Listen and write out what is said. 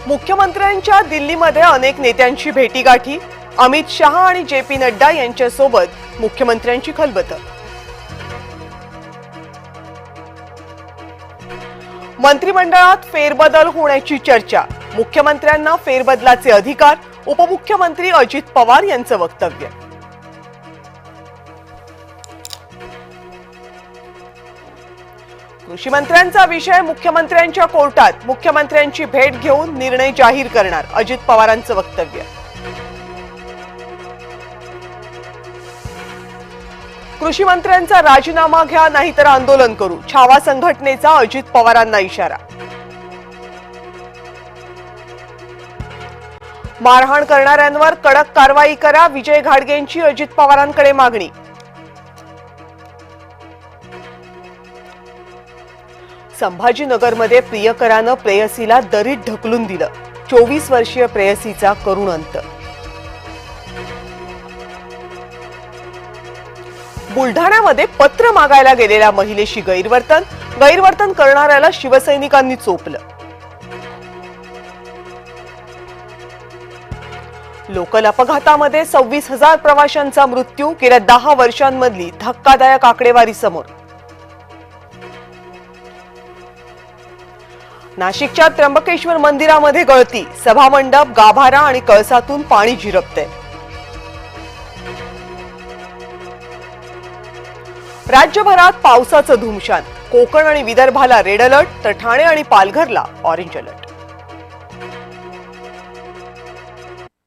मुख्यमंत्र्यांच्या दिल्लीमध्ये अनेक नेत्यांची भेटीगाठी, अमित शहा आणि जे.पी. नड्डा यांच्यासोबत मुख्यमंत्र्यांची खलबतं. मंत्रिमंडळात फेरबदल होण्याची चर्चा, मुख्यमंत्र्यांना फेरबदलाचे अधिकार, उपमुख्यमंत्री अजित पवार यांचं वक्तव्य. कृषी मंत्र्यांचा विषय मुख्यमंत्र्यांच्या कोर्टात, मुख्यमंत्र्यांची भेट घेऊन निर्णय जाहीर करणार, अजित पवारांचं वक्तव्य. कृषी मंत्र्यांचा राजीनामा घ्या नाहीतर आंदोलन करू, छावा संघटनेचा अजित पवारांना इशारा. मारहाण करणाऱ्यांवर कडक कारवाई करा, विजय घाडगेंची अजित पवारांकडे मागणी. संभाजीनगरमध्ये प्रियकरानं प्रेयसीला दरीत ढकलून दिलं, 24 वर्षीय प्रेयसीचा करुण अंत. बुलढाण्यामध्ये पत्र मागायला गेलेल्या महिलेशी गैरवर्तन करणाऱ्याला शिवसैनिकांनी चोपलं. लोकल अपघातामध्ये 26,000 प्रवाशांचा मृत्यू, गेल्या 10 वर्षांमधली धक्कादायक आकडेवारी समोर. नाशिकच्या त्र्यंबकेश्वर मंदिरामध्ये गळती, सभामंडप, गाभारा आणि कळसातून पाणी झिरपते. राज्यभरात पावसाचं धुमशान, कोकण आणि विदर्भाला रेड अलर्ट तर ठाणे आणि पालघरला ऑरेंज अलर्ट.